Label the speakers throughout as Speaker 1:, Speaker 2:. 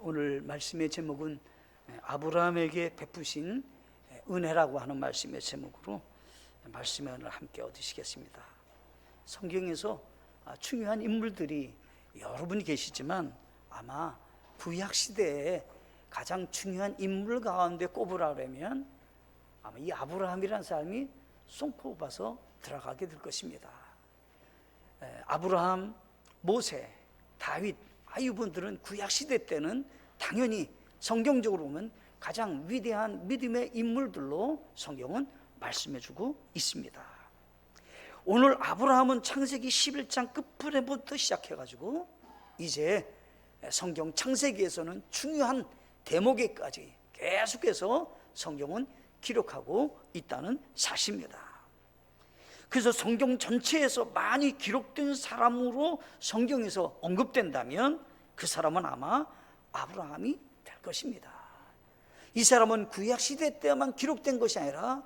Speaker 1: 오늘 말씀의 제목은 아브라함에게 베푸신 은혜라고 하는 말씀의 제목으로 말씀의 은혜를 함께 얻으시겠습니다. 성경에서 중요한 인물들이 여러 분이 계시지만 아마 구약시대에 가장 중요한 인물 가운데 꼽으라면 아마 이 아브라함이라는 사람이 손꼽아서 들어가게 될 것입니다. 아브라함, 모세, 다윗, 이분들은 구약시대 때는 당연히 성경적으로 보면 가장 위대한 믿음의 인물들로 성경은 말씀해주고 있습니다. 오늘 아브라함은 창세기 11장 끝부분부터 시작해가지고 이제 성경 창세기에서는 중요한 대목에까지 계속해서 성경은 기록하고 있다는 사실입니다. 그래서 성경 전체에서 많이 기록된 사람으로 성경에서 언급된다면 그 사람은 아마 아브라함이 될 것입니다. 이 사람은 구약시대 때만 기록된 것이 아니라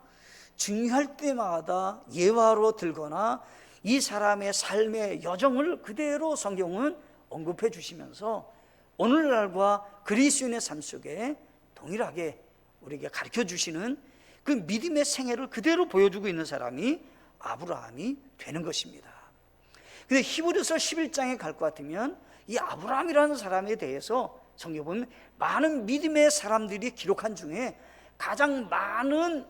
Speaker 1: 중요할 때마다 예화로 들거나 이 사람의 삶의 여정을 그대로 성경은 언급해 주시면서 오늘날과 그리스도인의 삶 속에 동일하게 우리에게 가르쳐 주시는 그 믿음의 생애를 그대로 보여주고 있는 사람이 아브라함이 되는 것입니다. 근데 히브리서 11장에 갈 것 같으면 이 아브라함이라는 사람에 대해서 성경에 보면 많은 믿음의 사람들이 기록한 중에 가장 많은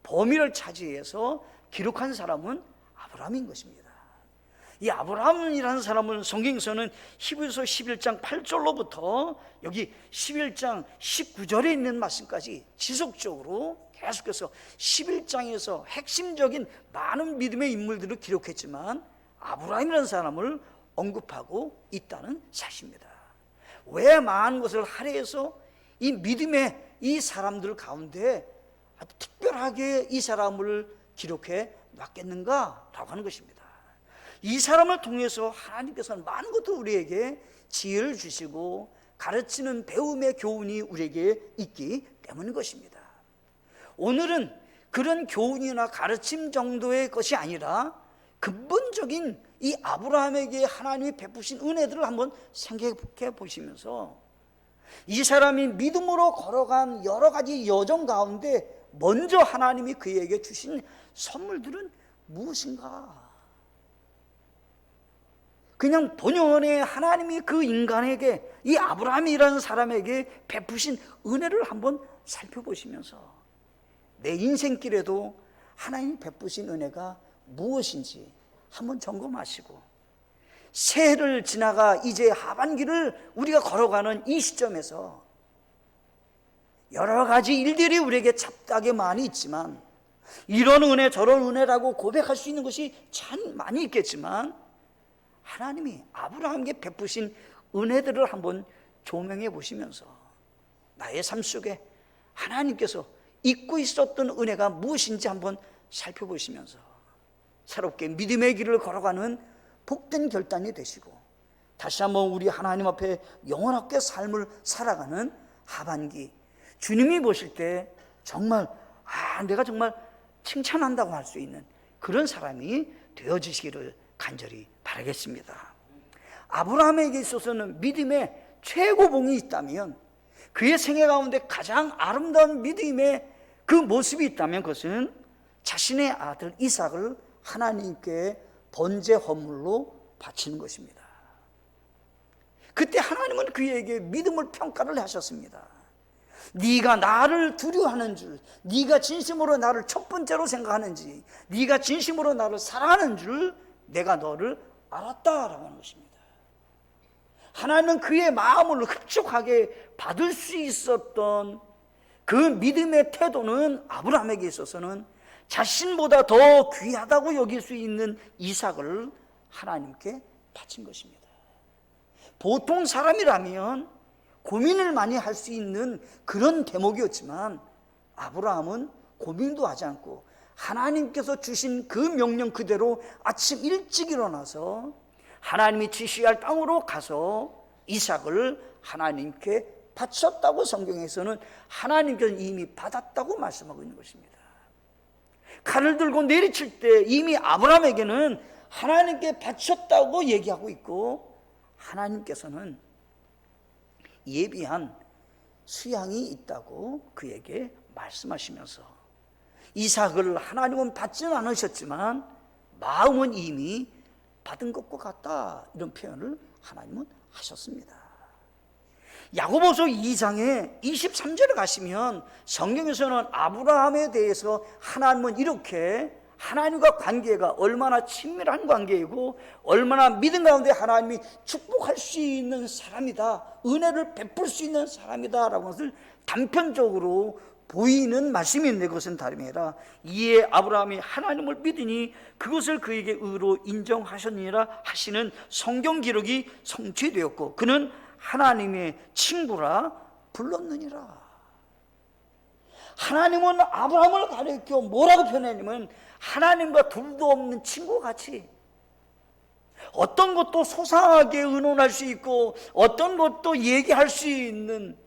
Speaker 1: 범위를 차지해서 기록한 사람은 아브라함인 것입니다. 이 아브라함이라는 사람은 성경에서는 히브리서 11장 8절로부터 여기 11장 19절에 있는 말씀까지 지속적으로 계속해서 11장에서 핵심적인 많은 믿음의 인물들을 기록했지만 아브라함이라는 사람을 언급하고 있다는 사실입니다. 왜 많은 것을 할애해서 이 믿음의 이 사람들 가운데 아주 특별하게 이 사람을 기록해 놨겠는가라고 하는 것입니다. 이 사람을 통해서 하나님께서는 많은 것을 우리에게 지혜를 주시고 가르치는 배움의 교훈이 우리에게 있기 때문인 것입니다. 오늘은 그런 교훈이나 가르침 정도의 것이 아니라 근본적인 이 아브라함에게 하나님이 베푸신 은혜들을 한번 생각해 보시면서 이 사람이 믿음으로 걸어간 여러 가지 여정 가운데 먼저 하나님이 그에게 주신 선물들은 무엇인가? 그냥 본연의 하나님이 그 인간에게 이 아브라함이라는 사람에게 베푸신 은혜를 한번 살펴보시면서 내 인생길에도 하나님이 베푸신 은혜가 무엇인지 한번 점검하시고 새해를 지나가 이제 하반기를 우리가 걸어가는 이 시점에서 여러 가지 일들이 우리에게 잡다하게 많이 있지만 이런 은혜 저런 은혜라고 고백할 수 있는 것이 참 많이 있겠지만 하나님이 아브라함에게 베푸신 은혜들을 한번 조명해 보시면서 나의 삶 속에 하나님께서 잊고 있었던 은혜가 무엇인지 한번 살펴보시면서 새롭게 믿음의 길을 걸어가는 복된 결단이 되시고 다시 한번 우리 하나님 앞에 영원하게 삶을 살아가는 하반기 주님이 보실 때 정말 내가 정말 칭찬한다고 할 수 있는 그런 사람이 되어지시기를 간절히 바라겠습니다. 아브라함에게 있어서는 믿음의 최고봉이 있다면 그의 생애 가운데 가장 아름다운 믿음의 그 모습이 있다면 그것은 자신의 아들 이삭을 하나님께 번제 헌물로 바치는 것입니다. 그때 하나님은 그에게 믿음을 평가를 하셨습니다. 네가 나를 두려워하는 줄, 네가 진심으로 나를 첫 번째로 생각하는지, 네가 진심으로 나를 사랑하는 줄 내가 너를 알았다라고 하는 것입니다. 하나님은 그의 마음을 흡족하게 받을 수 있었던 그 믿음의 태도는 아브라함에게 있어서는 자신보다 더 귀하다고 여길 수 있는 이삭을 하나님께 바친 것입니다. 보통 사람이라면 고민을 많이 할 수 있는 그런 대목이었지만 아브라함은 고민도 하지 않고 하나님께서 주신 그 명령 그대로 아침 일찍 일어나서 하나님이 지시할 땅으로 가서 이삭을 하나님께 바쳤다고 성경에서는 하나님께서 이미 받았다고 말씀하고 있는 것입니다. 칼을 들고 내리칠 때 이미 아브라함에게는 하나님께 바쳤다고 얘기하고 있고 하나님께서는 예비한 수양이 있다고 그에게 말씀하시면서 이삭을 하나님은 받지는 않으셨지만 마음은 이미 받은 것과 같다, 이런 표현을 하나님은 하셨습니다. 야고보서 2장에 23절에 가시면 성경에서는 아브라함에 대해서 하나님은 이렇게, 하나님과 관계가 얼마나 친밀한 관계이고 얼마나 믿음 가운데 하나님이 축복할 수 있는 사람이다, 은혜를 베풀 수 있는 사람이다 라는 것을 단편적으로 보이는 말씀인데, 그것은 다름이 아니라 이에 아브라함이 하나님을 믿으니 그것을 그에게 의로 인정하셨느니라 하시는 성경 기록이 성취되었고 그는 하나님의 친구라 불렀느니라. 하나님은 아브라함을 가리켜 뭐라고 표현했냐면 하나님과 둘도 없는 친구같이, 어떤 것도 소상하게 의논할 수 있고 어떤 것도 얘기할 수 있는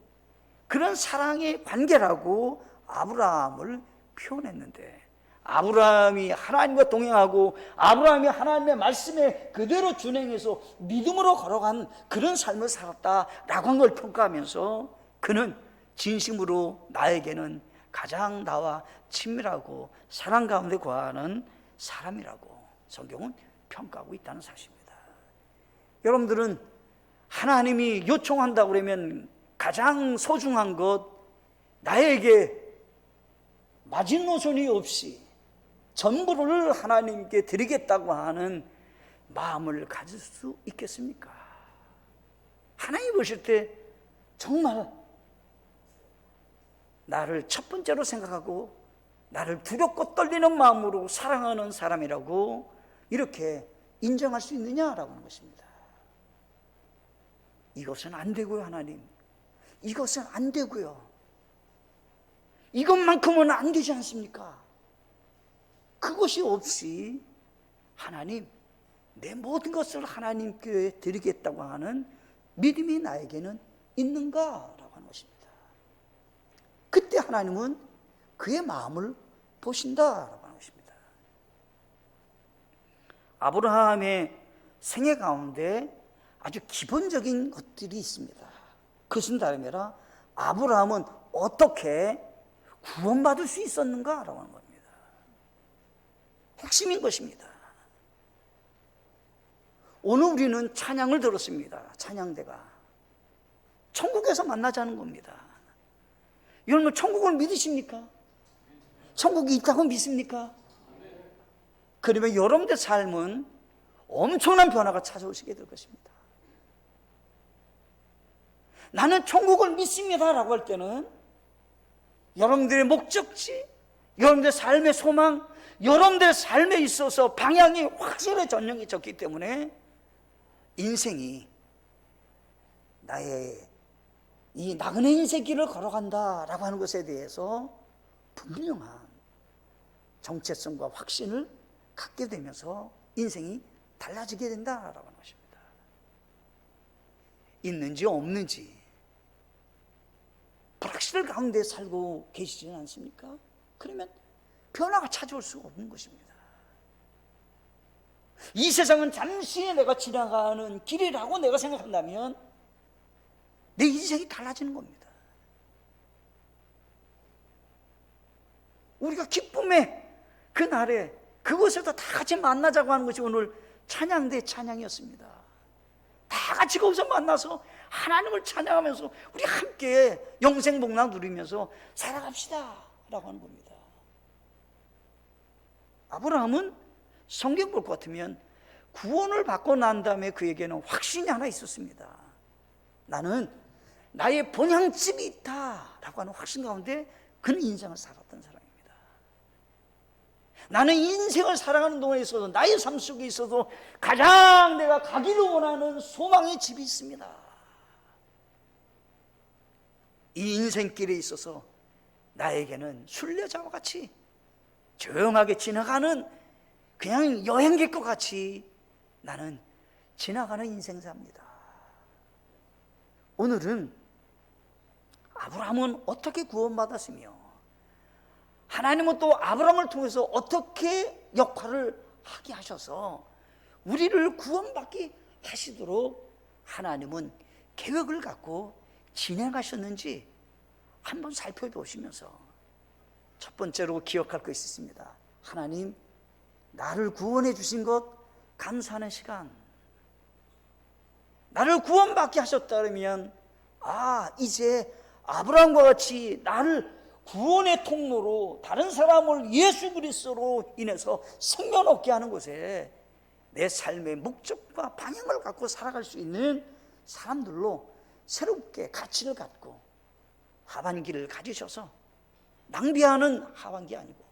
Speaker 1: 그런 사랑의 관계라고 아브라함을 표현했는데, 아브라함이 하나님과 동행하고 아브라함이 하나님의 말씀에 그대로 준행해서 믿음으로 걸어간 그런 삶을 살았다라고 한 걸 평가하면서 그는 진심으로 나에게는 가장 나와 친밀하고 사랑 가운데 거하는 사람이라고 성경은 평가하고 있다는 사실입니다. 여러분들은 하나님이 요청한다고 그러면 가장 소중한 것, 나에게 마지노선이 없이 전부를 하나님께 드리겠다고 하는 마음을 가질 수 있겠습니까? 하나님 보실 때 정말 나를 첫 번째로 생각하고 나를 두렵고 떨리는 마음으로 사랑하는 사람이라고 이렇게 인정할 수 있느냐라고 하는 것입니다. 이것은 안 되고요, 하나님. 이것은 안 되고요. 이것만큼은 안 되지 않습니까? 그것이 없이 하나님, 내 모든 것을 하나님께 드리겠다고 하는 믿음이 나에게는 있는가라고 하는 것입니다. 그때 하나님은 그의 마음을 보신다라고 하는 것입니다. 아브라함의 생애 가운데 아주 기본적인 것들이 있습니다. 그것은 다름이 아니라 아브라함은 어떻게 구원받을 수 있었는가라고 하는 겁니다. 핵심인 것입니다. 오늘 우리는 찬양을 들었습니다. 찬양대가 천국에서 만나자는 겁니다. 여러분, 천국을 믿으십니까? 천국이 있다고 믿습니까? 그러면 여러분의 삶은 엄청난 변화가 찾아오시게 될 것입니다. 나는 천국을 믿습니다라고 할 때는 여러분들의 목적지, 여러분들의 삶의 소망, 여러분들의 삶에 있어서 방향이 확실히 전형해졌기 때문에 인생이 나의 이 나그네 인생길을 걸어간다라고 하는 것에 대해서 분명한 정체성과 확신을 갖게 되면서 인생이 달라지게 된다라고 하는 것입니다. 있는지 없는지 불확실 가운데 살고 계시지는 않습니까? 그러면 변화가 찾아올 수가 없는 것입니다. 이 세상은 잠시 내가 지나가는 길이라고 내가 생각한다면 내 인생이 달라지는 겁니다. 우리가 기쁨의 그날에 그곳에서 다 같이 만나자고 하는 것이 오늘 찬양대 찬양이었습니다. 다 같이 거기서 만나서 하나님을 찬양하면서 우리 함께 영생복락 누리면서 살아갑시다 라고 하는 겁니다. 아브라함은 성경 볼 것 같으면 구원을 받고 난 다음에 그에게는 확신이 하나 있었습니다. 나는 나의 본향집이 있다라고 하는 확신 가운데 그는 인생을 살았던 사람입니다. 나는 인생을 살아가는 동안에 있어서 나의 삶 속에 있어서 가장 내가 가기를 원하는 소망의 집이 있습니다. 이 인생길에 있어서 나에게는 순례자와 같이 조용하게 지나가는 그냥 여행객과 같이 나는 지나가는 인생사입니다. 오늘은 아브라함은 어떻게 구원받았으며 하나님은 또 아브라함을 통해서 어떻게 역할을 하게 하셔서 우리를 구원받게 하시도록 하나님은 계획을 갖고 진행하셨는지 한번 살펴보시면서 첫 번째로 기억할 것이 있습니다. 하나님, 나를 구원해 주신 것 감사하는 시간. 나를 구원받게 하셨다면 이제 아브라함과 같이 나를 구원의 통로로, 다른 사람을 예수 그리스도로 인해서 생명 얻게 하는 곳에 내 삶의 목적과 방향을 갖고 살아갈 수 있는 사람들로 새롭게 가치를 갖고 하반기를 가지셔서 낭비하는 하반기 아니고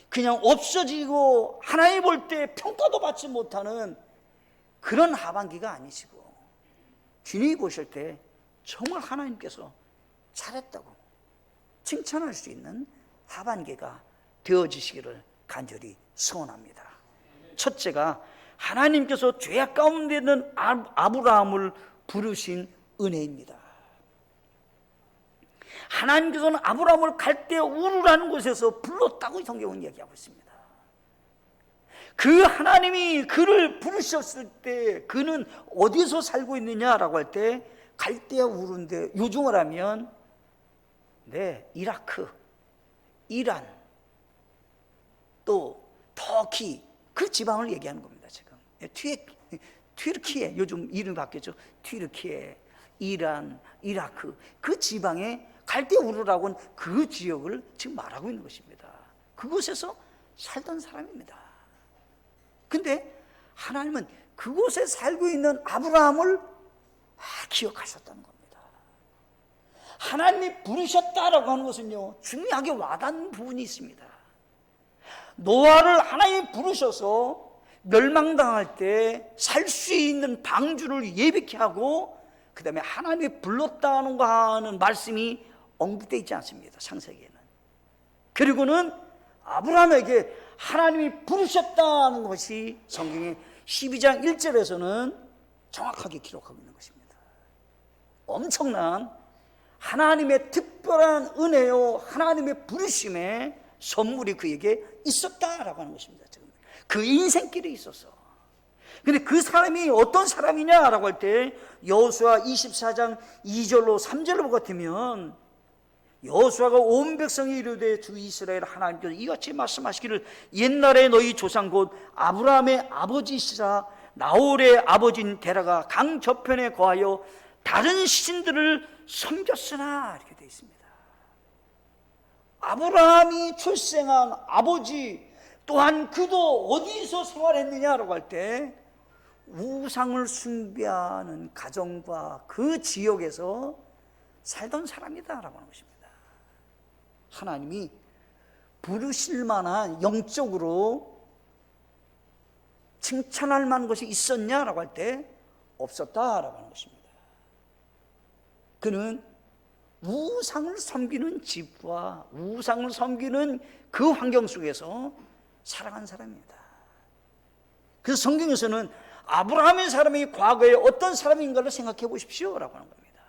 Speaker 1: 그냥 없어지고 하나님 볼 때 평가도 받지 못하는 그런 하반기가 아니시고, 주님이 보실 때 정말 하나님께서 잘했다고 칭찬할 수 있는 하반기가 되어지시기를 간절히 소원합니다. 첫째가 하나님께서 죄악 가운데 있는 아브라함을 부르신 은혜입니다. 하나님께서는 아브라함을 갈대 우르라는 곳에서 불렀다고 성경은 얘기하고 있습니다. 그 하나님이 그를 부르셨을 때 그는 어디서 살고 있느냐라고 할 때 갈대 우르인데, 요즘을 하면 이라크, 이란, 또 터키, 그 지방을 얘기하는 겁니다. 지금 튀르키예, 요즘 이름이 바뀌었죠. 튀르키예, 이란, 이라크, 그 지방에 갈대 우르라고 하는 그 지역을 지금 말하고 있는 것입니다. 그곳에서 살던 사람입니다. 근데 하나님은 그곳에 살고 있는 아브라함을 기억하셨다는 겁니다. 하나님이 부르셨다라고 하는 것은요, 중요하게 와닿는 부분이 있습니다. 노아를 하나님이 부르셔서 멸망당할 때 살 수 있는 방주를 예비케 하고 그 다음에 하나님이 불렀다는 거 하는 말씀이 언급되어 있지 않습니다, 창세기에는. 그리고는 아브라함에게 하나님이 부르셨다는 것이 성경의 12장 1절에서는 정확하게 기록하고 있는 것입니다. 엄청난 하나님의 특별한 은혜요, 하나님의 부르심의 선물이 그에게 있었다라고 하는 것입니다. 지금 그 인생길에 있어서. 근데 그 사람이 어떤 사람이냐라고 할 때 여호수아 24장 2절로 3절로 같으면, 여호수아가 온 백성이 이르되 주 이스라엘 하나님께서 이같이 말씀하시기를 옛날에 너희 조상 곧 아브라함의 아버지시라 나홀의 아버지인 데라가 강 저편에 거하여 다른 신들을 섬겼으나, 이렇게 되어 있습니다. 아브라함이 출생한 아버지 또한 그도 어디서 생활했느냐라고 할 때 우상을 숭배하는 가정과 그 지역에서 살던 사람이다라고 하는 것입니다. 하나님이 부르실 만한, 영적으로 칭찬할 만한 것이 있었냐라고 할 때 없었다라고 하는 것입니다. 그는 우상을 섬기는 집과 우상을 섬기는 그 환경 속에서 살아간 사람입니다. 그래서 성경에서는 아브라함의 사람이 과거에 어떤 사람인가를 생각해 보십시오 라고 하는 겁니다.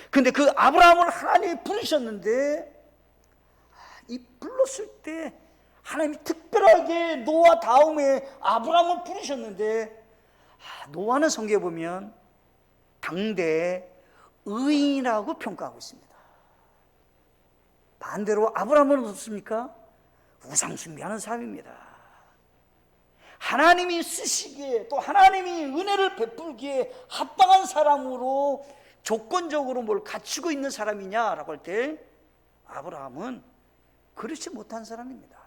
Speaker 1: 그런데 그 아브라함을 하나님이 부르셨는데, 이 불렀을 때 하나님이 특별하게 노아 다음에 아브라함을 부르셨는데, 노아는 성경에 보면 당대의 의인이라고 평가하고 있습니다. 반대로 아브라함은 어떻습니까? 우상 숭배하는 사람입니다. 하나님이 쓰시기에, 또 하나님이 은혜를 베풀기에 합당한 사람으로 조건적으로 뭘 갖추고 있는 사람이냐라고 할 때 아브라함은 그렇지 못한 사람입니다.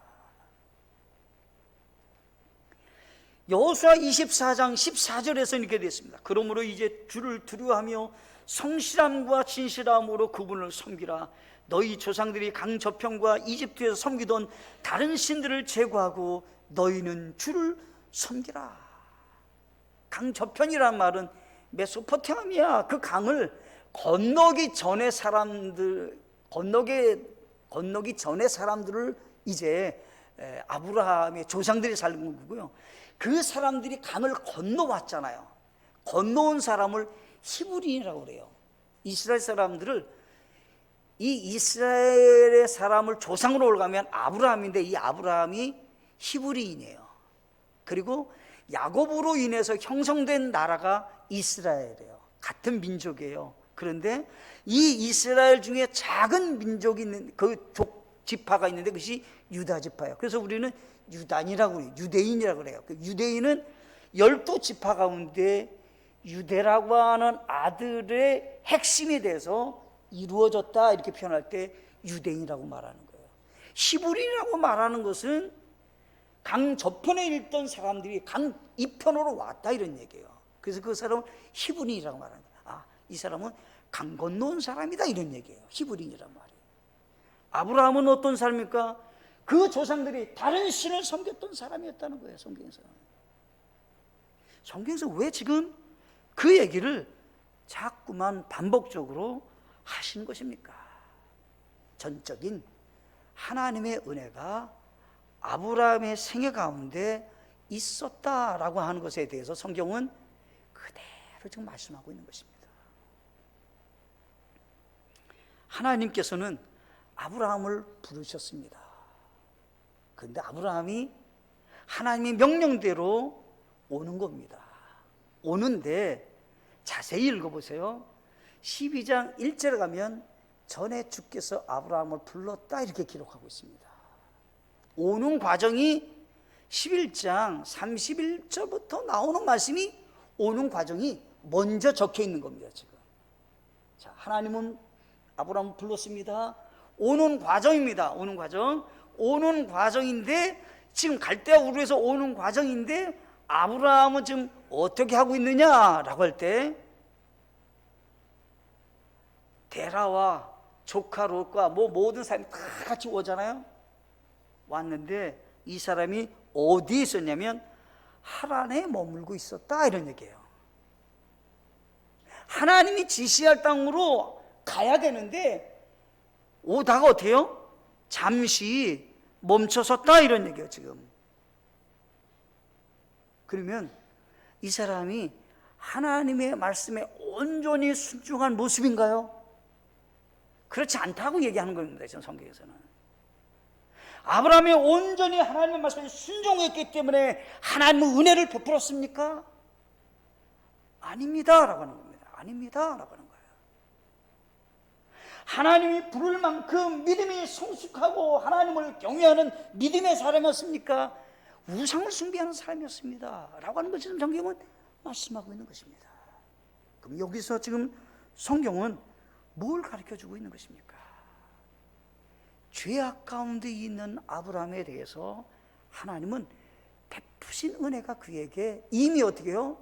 Speaker 1: 여호수아 24장 14절에서 이렇게 되어 있습니다. 그러므로 이제 주를 두려워하며 성실함과 진실함으로 그분을 섬기라. 너희 조상들이 강 저편과 이집트에서 섬기던 다른 신들을 제거하고 너희는 주를 섬기라. 강 저편이란 말은 메소포타미아 그 강을 건너기 전에 건너기 전에 사람들을 이제 아브라함의 조상들이 살는 거고요. 그 사람들이 강을 건너왔잖아요. 건너온 사람을 히브리인이라고 그래요. 이스라엘 사람들을, 이 이스라엘의 사람을 조상으로 올라가면 아브라함인데, 이 아브라함이 히브리인이에요. 그리고 야곱으로 인해서 형성된 나라가 이스라엘이에요. 같은 민족이에요. 그런데 이 이스라엘 중에 작은 민족이 있는 그 지파가 있는데 그것이 유다 지파예요. 그래서 우리는 유단이라고 해요. 유대인이라고 그래요. 그 유대인은 12지파 가운데 유대라고 하는 아들의 핵심에 대해서 이루어졌다 이렇게 표현할 때 유대인이라고 말하는 거예요. 히브리라고 말하는 것은 강 저편에 있던 사람들이 강 이편으로 왔다 이런 얘기예요. 그래서 그 사람은 히브리라고 말하는 거예요. 아, 이 사람은 강 건너온 사람이다 이런 얘기예요. 히브리라는 말이에요. 아브라함은 어떤 사람입니까? 그 조상들이 다른 신을 섬겼던 사람이었다는 거예요. 성경에서 왜 지금 그 얘기를 자꾸만 반복적으로 하시는 것입니까? 전적인 하나님의 은혜가 아브라함의 생애 가운데 있었다라고 하는 것에 대해서 성경은 그대로 지금 말씀하고 있는 것입니다. 하나님께서는 아브라함을 부르셨습니다. 그런데 아브라함이 하나님의 명령대로 오는 겁니다. 오는데 자세히 읽어보세요. 12장 1절에 가면 전에 주께서 아브라함을 불렀다 이렇게 기록하고 있습니다. 오는 과정이 11장 31절부터 나오는 말씀이 오는 과정이 먼저 적혀 있는 겁니다. 지금 자, 하나님은 아브라함을 불렀습니다. 오는 과정입니다. 오는 과정인데 지금 갈대아 우르에서 오는 과정인데 아브라함은 지금 어떻게 하고 있느냐라고 할 때 데라와 조카 롯과 모든 사람이 다 같이 오잖아요. 왔는데 이 사람이 어디에 있었냐면 하란에 머물고 있었다 이런 얘기예요. 하나님이 지시할 땅으로 가야 되는데 오다가 어떻게 해요? 잠시 멈춰섰다 이런 얘기예요. 지금 그러면 이 사람이 하나님의 말씀에 온전히 순종한 모습인가요? 그렇지 않다고 얘기하는 겁니다. 지금 성경에서는 아브라함이 온전히 하나님의 말씀에 순종했기 때문에 하나님의 은혜를 베풀었습니까? 아닙니다라고 하는 겁니다. 아닙니다라고 하는 거예요. 하나님이 부를 만큼 믿음이 성숙하고 하나님을 경외하는 믿음의 사람이었습니까? 우상을 숭배하는 사람이었습니다 라고 하는 것을 성경은 말씀하고 있는 것입니다. 그럼 여기서 지금 성경은 뭘 가르쳐주고 있는 것입니까? 죄악 가운데 있는 아브라함에 대해서 하나님은 베푸신 은혜가 그에게 이미 어떻게 해요?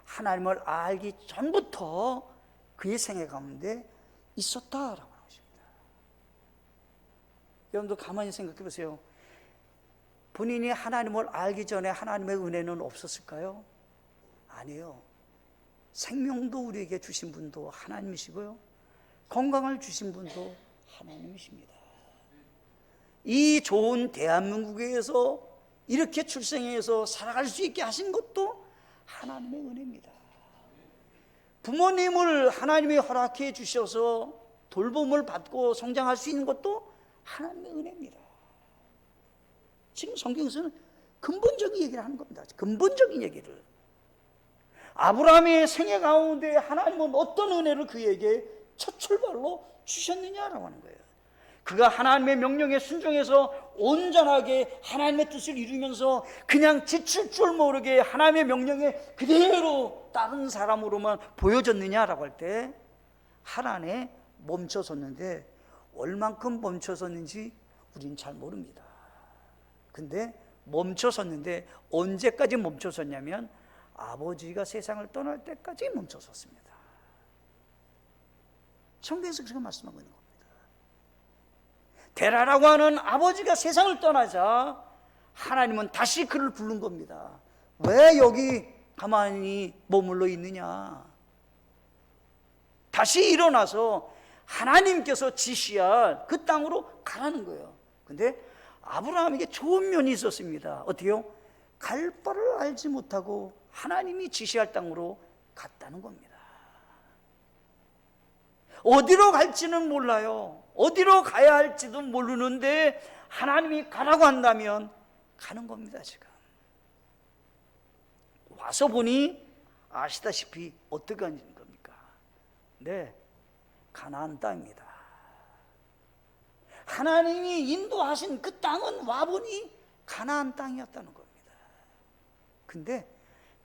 Speaker 1: 하나님을 알기 전부터 그의 생애 가운데 있었다라고 하는 것입니다. 여러분도 가만히 생각해 보세요. 본인이 하나님을 알기 전에 하나님의 은혜는 없었을까요? 아니에요. 생명도 우리에게 주신 분도 하나님이시고요, 건강을 주신 분도 하나님이십니다. 이 좋은 대한민국에서 이렇게 출생해서 살아갈 수 있게 하신 것도 하나님의 은혜입니다. 부모님을 하나님이 허락해 주셔서 돌봄을 받고 성장할 수 있는 것도 하나님의 은혜입니다. 지금 성경에서는 근본적인 얘기를 하는 겁니다. 근본적인 얘기를. 아브라함의 생애 가운데 하나님은 어떤 은혜를 그에게 첫 출발로 주셨느냐라고 하는 거예요. 그가 하나님의 명령에 순종해서 온전하게 하나님의 뜻을 이루면서 그냥 지칠 줄 모르게 하나님의 명령에 그대로 다른 사람으로만 보여졌느냐라고 할 때 하란에 멈춰섰는데 얼만큼 멈춰섰는지 우리는 잘 모릅니다. 근데 멈춰섰는데 언제까지 멈춰섰냐면 아버지가 세상을 떠날 때까지 멈춰섰습니다. 성경에서 그렇게 말씀하고 있는 겁니다. 데라라고 하는 아버지가 세상을 떠나자 하나님은 다시 그를 부른 겁니다. 왜 여기 가만히 머물러 있느냐? 다시 일어나서 하나님께서 지시할 그 땅으로 가라는 거예요. 근데 아브라함에게 좋은 면이 있었습니다. 어떻게요? 갈 바를 알지 못하고 하나님이 지시할 땅으로 갔다는 겁니다. 어디로 갈지는 몰라요. 어디로 가야 할지도 모르는데 하나님이 가라고 한다면 가는 겁니다. 지금 와서 보니 아시다시피 어떻게 하는 겁니까? 네, 가나안 땅입니다. 하나님이 인도하신 그 땅은 와보니 가나안 땅이었다는 겁니다. 근데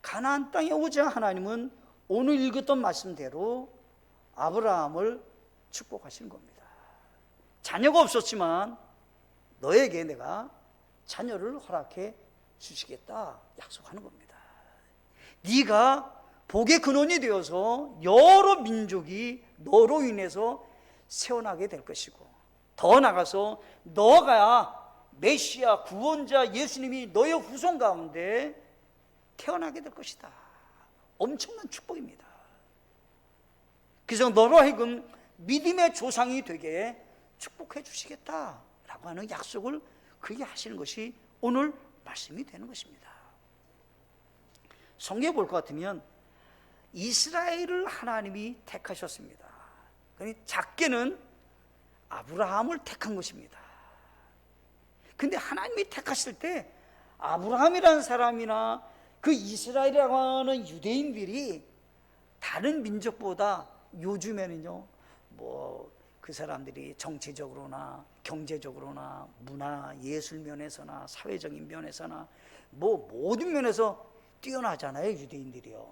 Speaker 1: 가나안 땅에 오자 하나님은 오늘 읽었던 말씀대로 아브라함을 축복하시는 겁니다. 자녀가 없었지만 너에게 내가 자녀를 허락해 주시겠다 약속하는 겁니다. 네가 복의 근원이 되어서 여러 민족이 너로 인해서 세어나게 될 것이고, 더 나아가서 너가 메시아 구원자 예수님이 너의 후손 가운데 태어나게 될 것이다. 엄청난 축복입니다. 그래서 너로 하여금 믿음의 조상이 되게 축복해 주시겠다라고 하는 약속을 그렇게 하시는 것이 오늘 말씀이 되는 것입니다. 성경에 볼 것 같으면 이스라엘을 하나님이 택하셨습니다. 그러니 작게는 아브라함을 택한 것입니다. 근데 하나님이 택하실 때 아브라함이라는 사람이나 그 이스라엘이라고 하는 유대인들이 다른 민족보다 요즘에는요, 뭐 그 사람들이 정치적으로나 경제적으로나 문화 예술 면에서나 사회적인 면에서나 뭐 모든 면에서 뛰어나잖아요, 유대인들이요.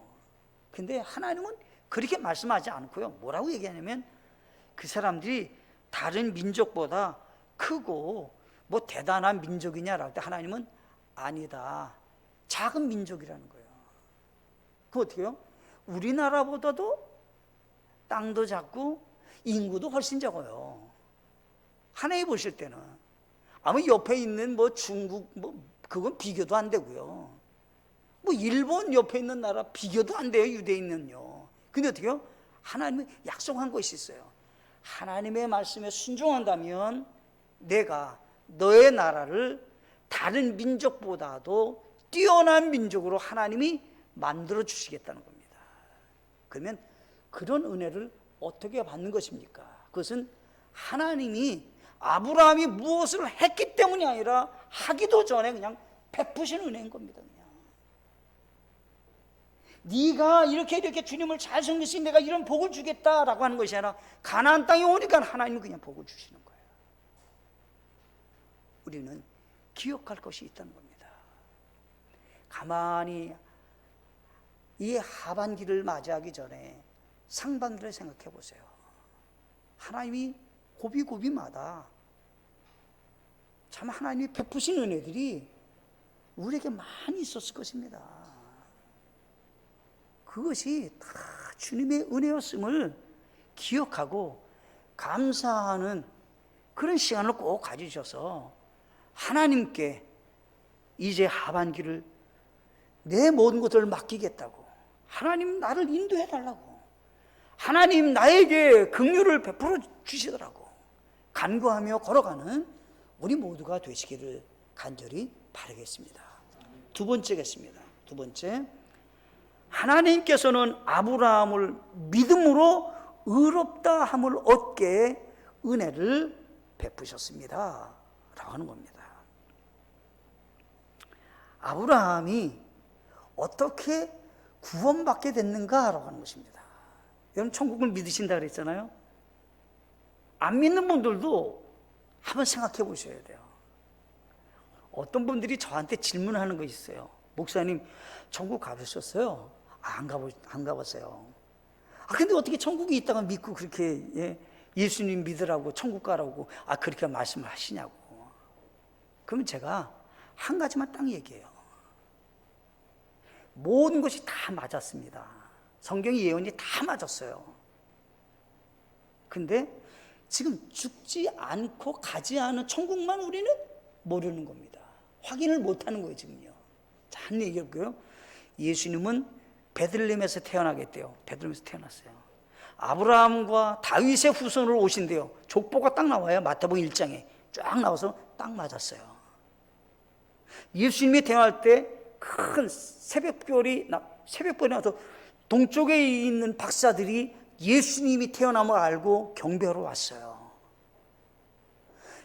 Speaker 1: 근데 하나님은 그렇게 말씀하지 않고요, 뭐라고 얘기하냐면 그 사람들이 다른 민족보다 크고 뭐 대단한 민족이냐라고 할 때 하나님은 아니다, 작은 민족이라는 거예요. 그 어떻게 해요? 우리나라보다도 땅도 작고 인구도 훨씬 적어요. 하나님 보실 때는 아마 옆에 있는 뭐 중국 뭐 그건 비교도 안 되고요, 뭐 일본 옆에 있는 나라 비교도 안 돼요, 유대인은요. 근데 어떻게 해요? 하나님이 약속한 것이 있어요. 하나님의 말씀에 순종한다면 내가 너의 나라를 다른 민족보다도 뛰어난 민족으로 하나님이 만들어 주시겠다는 겁니다. 그러면 그런 은혜를 어떻게 받는 것입니까? 그것은 하나님이 아브라함이 무엇을 했기 때문이 아니라 하기도 전에 그냥 베푸신 은혜인 겁니다. 그냥 네가 이렇게 주님을 잘 섬겼으니 내가 이런 복을 주겠다라고 하는 것이 아니라 가나안 땅에 오니까 하나님은 그냥 복을 주시는 거예요. 우리는 기억할 것이 있다는 겁니다. 가만히 이 하반기를 맞이하기 전에 상반기를 생각해 보세요. 하나님이 고비고비마다 참 하나님이 베푸신 은혜들이 우리에게 많이 있었을 것입니다. 그것이 다 주님의 은혜였음을 기억하고 감사하는 그런 시간을 꼭 가지셔서 하나님께 이제 하반기를 내 모든 것들을 맡기겠다고, 하나님 나를 인도해 달라고, 하나님 나에게 긍휼을 베풀어 주시더라고 간구하며 걸어가는 우리 모두가 되시기를 간절히 바라겠습니다. 두 번째겠습니다. 두 번째, 하나님께서는 아브라함을 믿음으로 의롭다 함을 얻게 은혜를 베푸셨습니다 라고 하는 겁니다. 아브라함이 어떻게 구원받게 됐는가라고 하는 것입니다. 여러분 천국을 믿으신다 그랬잖아요. 안 믿는 분들도 한번 생각해 보셔야 돼요. 어떤 분들이 저한테 질문하는 거 있어요. 목사님 천국 가보셨어요? 안 가봤어요. 근데 어떻게 천국이 있다가 믿고 그렇게 예수님 믿으라고 천국 가라고 그렇게 말씀을 하시냐고. 그러면 제가 한 가지만 딱 얘기해요. 모든 것이 다 맞았습니다. 성경의 예언이 다 맞았어요. 근데 지금 죽지 않고 가지 않은 천국만 우리는 모르는 겁니다. 확인을 못하는 거예요 지금요. 자, 한 얘기할게요. 예수님은 베들레헴에서 태어나겠대요. 베들레헴에서 태어났어요. 아브라함과 다윗의 후손으로 오신대요. 족보가 딱 나와요. 마태복음 1장에 쫙 나와서 딱 맞았어요. 예수님이 태어날 때 큰 새벽별이 나서 동쪽에 있는 박사들이 예수님이 태어남을 알고 경배하러 왔어요.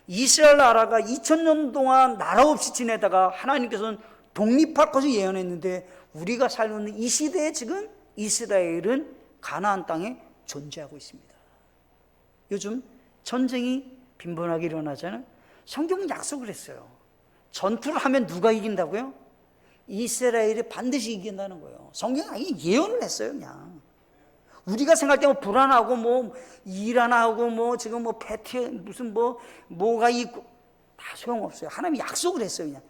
Speaker 1: 이스라엘 나라가 2000년 동안 나라 없이 지내다가 하나님께서는 독립할 것을 예언했는데 우리가 살고 있는 이 시대에 지금 이스라엘은 가나안 땅에 존재하고 있습니다. 요즘 전쟁이 빈번하게 일어나잖아요. 성경은 약속을 했어요. 전투를 하면 누가 이긴다고요? 이스라엘이 반드시 이긴다는 거예요. 성경은 아예 예언을 했어요. 그냥 우리가 생각할 때 뭐 불안하고 뭐 이란하고 뭐 지금 뭐 패티 무슨 뭐가 있고 다 소용없어요. 하나님이 약속을 했어요. 그냥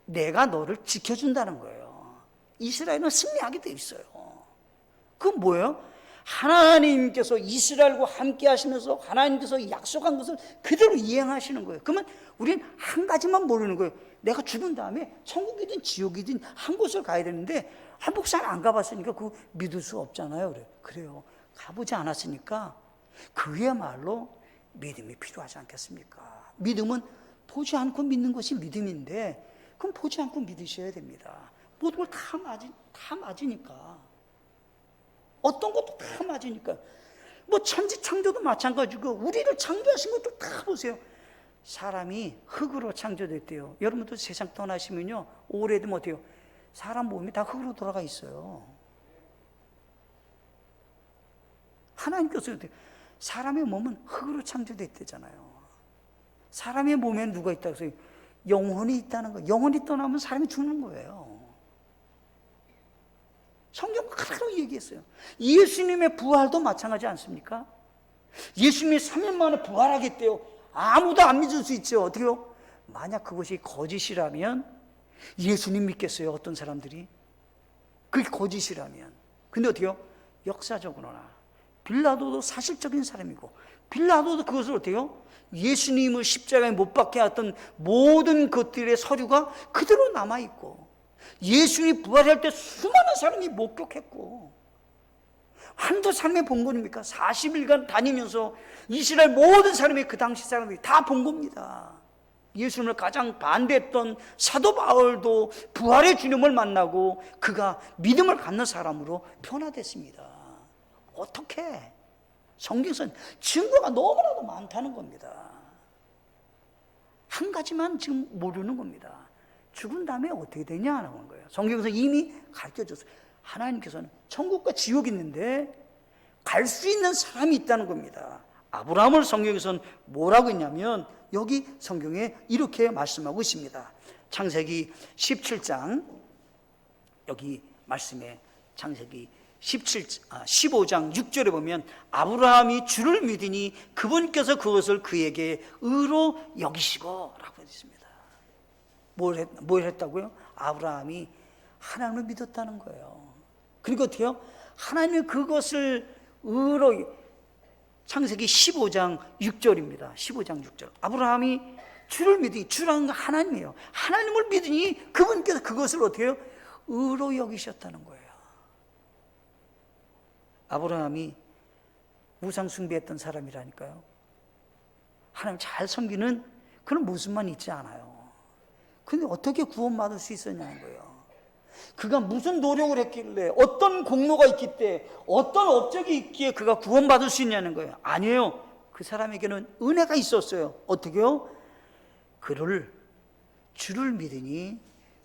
Speaker 1: 내가 너를 지켜준다는 거예요. 이스라엘은 승리하게 돼 있어요. 그건 뭐예요? 하나님께서 이스라엘과 함께 하시면서 하나님께서 약속한 것을 그대로 이행하시는 거예요. 그러면 우리는 한 가지만 모르는 거예요. 내가 죽은 다음에 천국이든 지옥이든 한 곳을 가야 되는데 한국 잘 안 가봤으니까 그거 믿을 수 없잖아요. 그래요. 가보지 않았으니까 그야말로 믿음이 필요하지 않겠습니까? 믿음은 보지 않고 믿는 것이 믿음인데 그럼 보지 않고 믿으셔야 됩니다. 모든 걸 다 맞으니까. 어떤 것도 다 맞으니까. 뭐 천지 창조도 마찬가지고 우리를 창조하신 것도 다 보세요. 사람이 흙으로 창조됐대요. 여러분도 세상 떠나시면요 오래되면 어때요? 사람 몸이 다 흙으로 돌아가 있어요. 하나님께서 어때요? 사람의 몸은 흙으로 창조됐대잖아요. 사람의 몸에 누가 있다고 해서 영혼이 있다는 거예요. 영혼이 떠나면 사람이 죽는 거예요. 성경 그대로 얘기했어요. 예수님의 부활도 마찬가지 않습니까? 예수님이 3일 만에 부활하겠대요. 아무도 안 믿을 수 있죠. 어떻게요? 만약 그것이 거짓이라면 예수님 믿겠어요? 어떤 사람들이? 그게 거짓이라면. 근데 어떻게요? 역사적으로나 빌라도도 사실적인 사람이고 빌라도도 그것을 어때요? 예수님을 십자가에 못 박게 했던 모든 것들의 서류가 그대로 남아있고 예수님이 부활할 때 수많은 사람이 목격했고 한두 사람이 본 겁니까? 40일간 다니면서 이스라엘 모든 사람이 그 당시 사람들이 다 본 겁니다. 예수님을 가장 반대했던 사도 바울도 부활의 주님을 만나고 그가 믿음을 갖는 사람으로 변화됐습니다. 어떻게? 성경에서는 증거가 너무나도 많다는 겁니다. 한 가지만 지금 모르는 겁니다. 죽은 다음에 어떻게 되냐는 거예요. 성경에서 이미 가르쳐줬어요. 하나님께서는 천국과 지옥이 있는데 갈 수 있는 사람이 있다는 겁니다. 아브라함을 성경에서는 뭐라고 했냐면 여기 성경에 이렇게 말씀하고 있습니다. 창세기 17장 여기 말씀에 창세기 15장 6절에 보면 아브라함이 주를 믿으니 그분께서 그것을 그에게 의로 여기시고 라고 했습니다. 뭘 했다고요? 아브라함이 하나님을 믿었다는 거예요. 그리고 어떻게요? 하나님이 그것을 의로 창세기 15장 6절입니다. 15장 6절. 아브라함이 주를 믿으니 주라는 건 하나님이에요. 하나님을 믿으니 그분께서 그것을 어떻게 해요? 의로 여기셨다는 거예요. 아브라함이 우상 숭배했던 사람이라니까요. 하나님 잘 섬기는 그런 모습만 있지 않아요. 근데 어떻게 구원받을 수 있었냐는 거예요. 그가 무슨 노력을 했길래 어떤 공로가 있기 때문에 어떤 업적이 있기에 그가 구원받을 수 있냐는 거예요. 아니에요. 그 사람에게는 은혜가 있었어요. 어떻게요? 주를 믿으니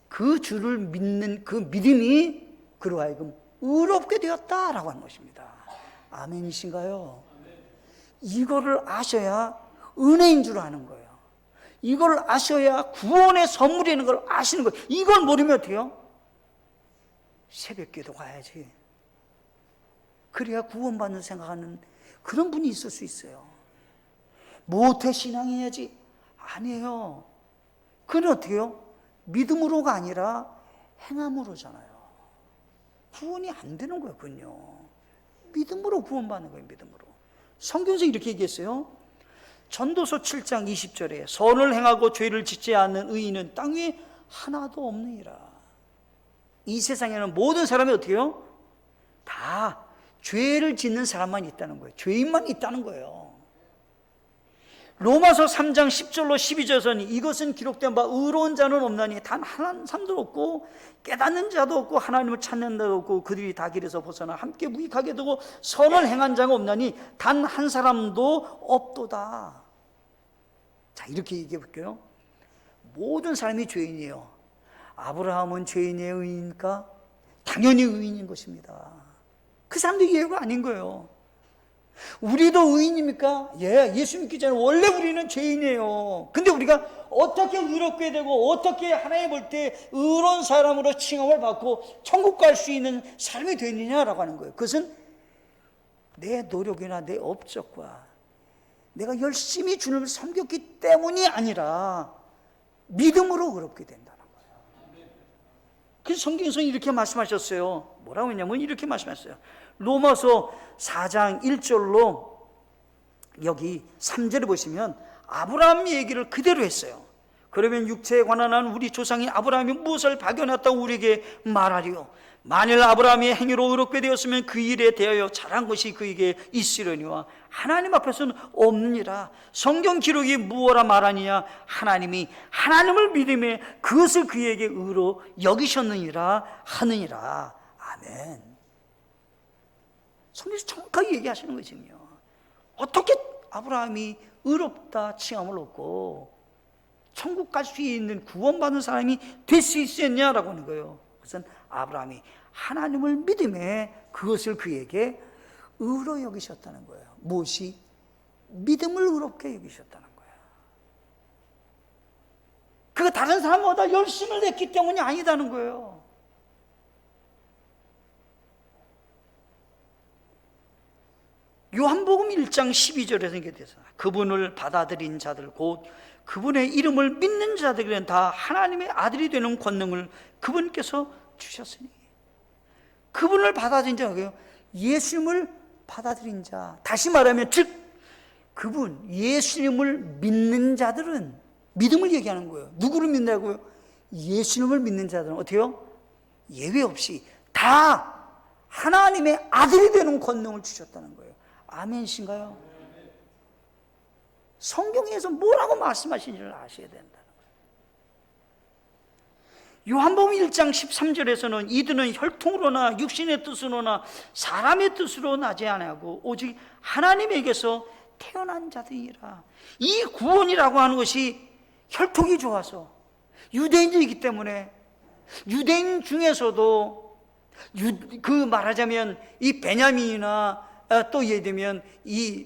Speaker 1: 그 주를 믿는 그 믿음이 그로 하여금 의롭게 되었다라고 하는 것입니다. 아멘이신가요? 이거를 아셔야 은혜인 줄 아는 거예요. 이걸 아셔야 구원의 선물이라는 걸 아시는 거예요. 이걸 모르면 어때요? 새벽기도 가야지. 그래야 구원받는 생각하는 그런 분이 있을 수 있어요. 모태신앙해야지. 아니에요. 그건 어떻게 해요? 믿음으로가 아니라 행함으로잖아요. 구원이 안 되는 거예요. 그건요. 믿음으로 구원받는 거예요. 믿음으로. 성경에서 이렇게 얘기했어요. 전도서 7장 20절에 선을 행하고 죄를 짓지 않는 의인은 땅 위에 하나도 없느니라. 이 세상에는 모든 사람이 어떻게 해요? 다 죄를 짓는 사람만 있다는 거예요. 죄인만 있다는 거예요. 로마서 3장 10절로 12절에서는 이것은 기록된 바 의로운 자는 없나니 단 한 사람도 없고 깨닫는 자도 없고 하나님을 찾는 자도 없고 그들이 다 길에서 벗어나 함께 무익하게 되고 선을 행한 자가 없나니 단 한 사람도 없도다. 자, 이렇게 얘기해 볼게요. 모든 사람이 죄인이에요. 아브라함은 죄인의 의인입니까? 당연히 의인인 것입니다. 그 사람도 예외가 아닌 거예요. 우리도 의인입니까? 예, 예수 믿기 전에 원래 우리는 죄인이에요. 근데 우리가 어떻게 의롭게 되고 어떻게 하나님 볼 때 의로운 사람으로 칭함을 받고 천국 갈 수 있는 삶이 되느냐라고 하는 거예요. 그것은 내 노력이나 내 업적과 내가 열심히 주님을 섬겼기 때문이 아니라 믿음으로 의롭게 된다는 거예요. 그래서 성경에서 이렇게 말씀하셨어요. 뭐라고 했냐면 이렇게 말씀하셨어요. 로마서 4장 1절로 여기 3절에 보시면 아브라함 얘기를 그대로 했어요. 그러면 육체에 관한 한 우리 조상인 아브라함이 무엇을 발견했다고 우리에게 말하리요? 만일 아브라함이 행위로 의롭게 되었으면 그 일에 대하여 잘한 것이 그에게 있으려니와 하나님 앞에서는 없느니라. 성경 기록이 무엇라 말하느냐? 하나님이 하나님을 믿음에 그것을 그에게 의로 여기셨느니라 하느니라. 아멘. 성경에서 정확하게 얘기하시는 거거든요. 어떻게 아브라함이 의롭다 칭함을 얻고 천국 갈 수 있는 구원받은 사람이 될 수 있었냐라고 하는 거예요. 그것은 아브라함이 하나님을 믿음에 그것을 그에게 의로 여기셨다는 거예요. 무엇이? 믿음을 의롭게 여기셨다는 거예요. 그가 다른 사람보다 열심을 냈기 때문이 아니다는 거예요. 요한복음 1장 12절에서 이렇게 돼서 그분을 받아들인 자들 곧 그분의 이름을 믿는 자들은 다 하나님의 아들이 되는 권능을 그분께서 주셨으니, 그분을 받아들인 자가 예수님을 받아들인 자, 다시 말하면 즉 그분 예수님을 믿는 자들은, 믿음을 얘기하는 거예요. 누구를 믿는다고요? 예수님을 믿는 자들은 어때요? 예외 없이 다 하나님의 아들이 되는 권능을 주셨다는 거예요. 아멘이신가요? 성경에서 뭐라고 말씀하시는지를 아셔야 된다는 거예요. 요한복음 1장 13절에서는 이들은 혈통으로나 육신의 뜻으로나 사람의 뜻으로 나지 아니하고 오직 하나님에게서 태어난 자들이라. 이 구원이라고 하는 것이 혈통이 좋아서 유대인이기 때문에, 유대인 중에서도 그 말하자면 이 베냐민이나 또 예를 들면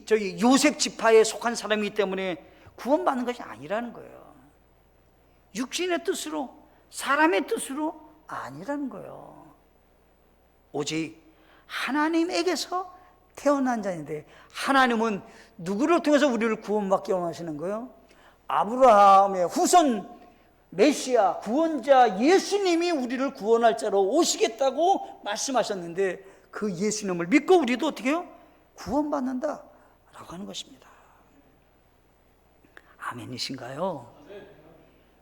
Speaker 1: 저기 요셉 지파에 속한 사람이기 때문에 구원받는 것이 아니라는 거예요. 육신의 뜻으로, 사람의 뜻으로 아니라는 거예요. 오직 하나님에게서 태어난 자인데, 하나님은 누구를 통해서 우리를 구원받게 원하시는 거예요? 아브라함의 후손 메시아 구원자 예수님이 우리를 구원할 자로 오시겠다고 말씀하셨는데, 그 예수님을 믿고 우리도 어떻게 해요? 구원받는다 라고 하는 것입니다. 아멘이신가요?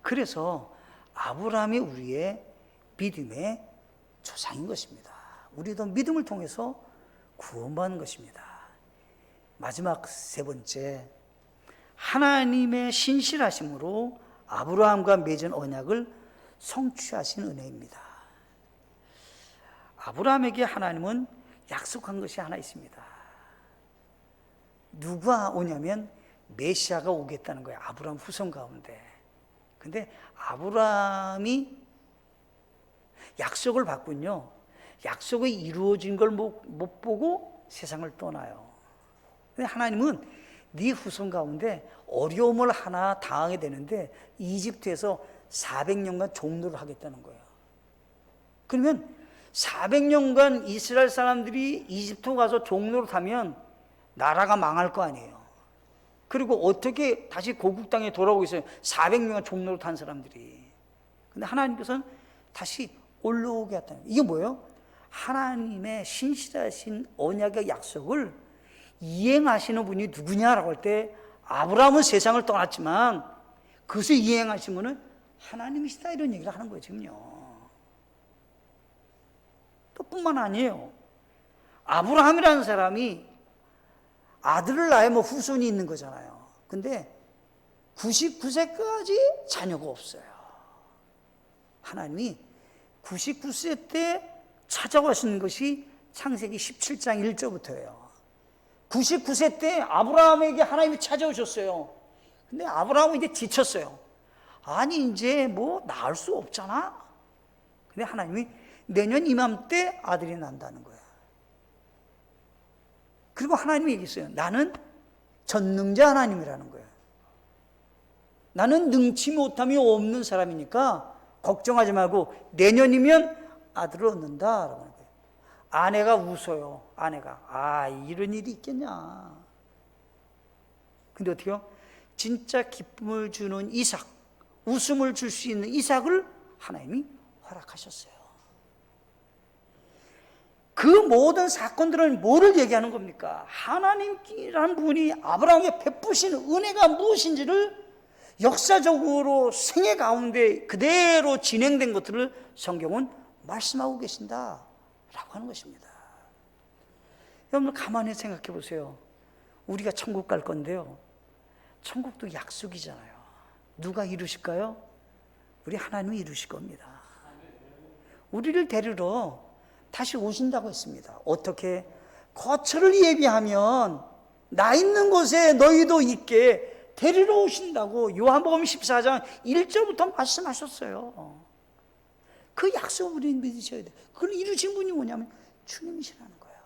Speaker 1: 그래서 아브라함이 우리의 믿음의 조상인 것입니다. 우리도 믿음을 통해서 구원받는 것입니다. 마지막 세 번째, 하나님의 신실하심으로 아브라함과 맺은 언약을 성취하신 은혜입니다. 아브라함에게 하나님은 약속한 것이 하나 있습니다. 누가 오냐면 메시아가 오겠다는 거예요. 아브라함 후손 가운데. 근데 아브라함이 약속을 받군요. 약속이 이루어진 걸 못 보고 세상을 떠나요. 근데 하나님은 네 후손 가운데 어려움을 하나 당하게 되는데 이집트에서 400년간 종노를 하겠다는 거예요. 그러면 400년간 이스라엘 사람들이 이집트 가서 종노를 하면 나라가 망할 거 아니에요. 그리고 어떻게 다시 고국 땅에 돌아오고 있어요? 400년간 종노를 탄 사람들이. 근데 하나님께서는 다시 올라오게 했다는 거예요. 이게 뭐예요? 하나님의 신실하신 언약의 약속을 이행하시는 분이 누구냐라고 할 때, 아브라함은 세상을 떠났지만 그것을 이행하신 분은 하나님이시다, 이런 얘기를 하는 거예요. 지금요. 또 뿐만 아니에요. 아브라함이라는 사람이 아들을 낳아야 뭐 후손이 있는 거잖아요. 근데 99세까지 자녀가 없어요. 하나님이 99세 때 찾아오신 것이 창세기 17장 1절부터예요. 99세 때 아브라함에게 하나님이 찾아오셨어요. 근데 아브라함은 이제 지쳤어요. 아니 이제 뭐 낳을 수 없잖아. 근데 하나님이 내년 이맘때 아들이 난다는 거야. 그리고 하나님이 얘기했어요. 나는 전능자 하나님이라는 거예요. 나는 능치 못함이 없는 사람이니까 걱정하지 말고 내년이면 아들을 얻는다라고 하는 거예요. 아내가 웃어요. 아내가 이런 일이 있겠냐. 근데 어떻게요? 진짜 기쁨을 주는 이삭, 웃음을 줄 수 있는 이삭을 하나님이 허락하셨어요. 그 모든 사건들은 뭐를 얘기하는 겁니까? 하나님이라는 분이 아브라함에게 베푸신 은혜가 무엇인지를 역사적으로 생애 가운데 그대로 진행된 것들을 성경은 말씀하고 계신다라고 하는 것입니다. 여러분 가만히 생각해 보세요. 우리가 천국 갈 건데요. 천국도 약속이잖아요. 누가 이루실까요? 우리 하나님이 이루실 겁니다. 우리를 데리러 다시 오신다고 했습니다. 어떻게? 거처를 예비하면 나 있는 곳에 너희도 있게 데리러 오신다고 요한복음 14장 1절부터 말씀하셨어요. 그 약속을 우리는 믿으셔야 돼요. 그걸 이루신 분이 뭐냐면 주님이시라는 거예요.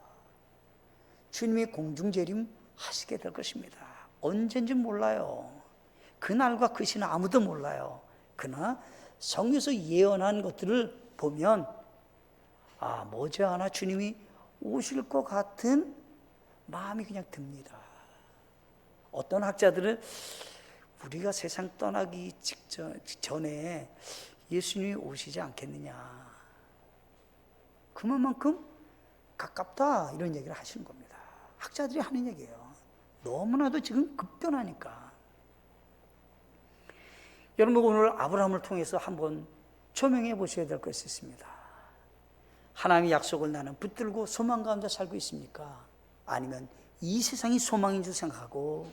Speaker 1: 주님이 공중재림 하시게 될 것입니다. 언젠지 몰라요. 그날과 그 시는 아무도 몰라요. 그러나 성경에서 예언한 것들을 보면 머지않아 주님이 오실 것 같은 마음이 그냥 듭니다. 어떤 학자들은 우리가 세상 떠나기 전에 예수님이 오시지 않겠느냐. 그만큼 가깝다 이런 얘기를 하시는 겁니다. 학자들이 하는 얘기예요. 너무나도 지금 급변하니까. 여러분 오늘 아브라함을 통해서 한번 조명해 보셔야 될 것이 있습니다. 하나님의 약속을 나는 붙들고 소망 가운데 살고 있습니까? 아니면 이 세상이 소망인 줄 생각하고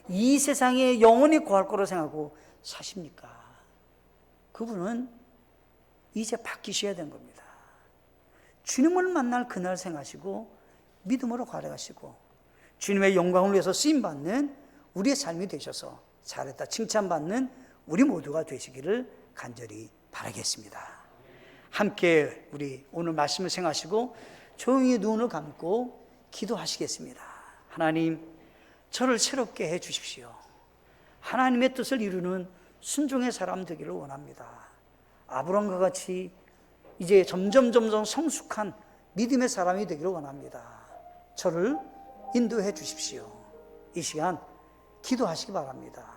Speaker 1: 이 세상에 영원히 구할 거로 생각하고 사십니까? 그분은 이제 바뀌셔야 되는 겁니다. 주님을 만날 그날 생각하시고 믿음으로 걸어가시고 주님의 영광을 위해서 쓰임받는 우리의 삶이 되셔서 잘했다 칭찬받는 우리 모두가 되시기를 간절히 바라겠습니다. 함께 우리 오늘 말씀을 생각하시고 조용히 눈을 감고 기도하시겠습니다. 하나님, 저를 새롭게 해 주십시오. 하나님의 뜻을 이루는 순종의 사람 되기를 원합니다. 아브라함과 같이 이제 점점 성숙한 믿음의 사람이 되기를 원합니다. 저를 인도해 주십시오. 이 시간 기도하시기 바랍니다.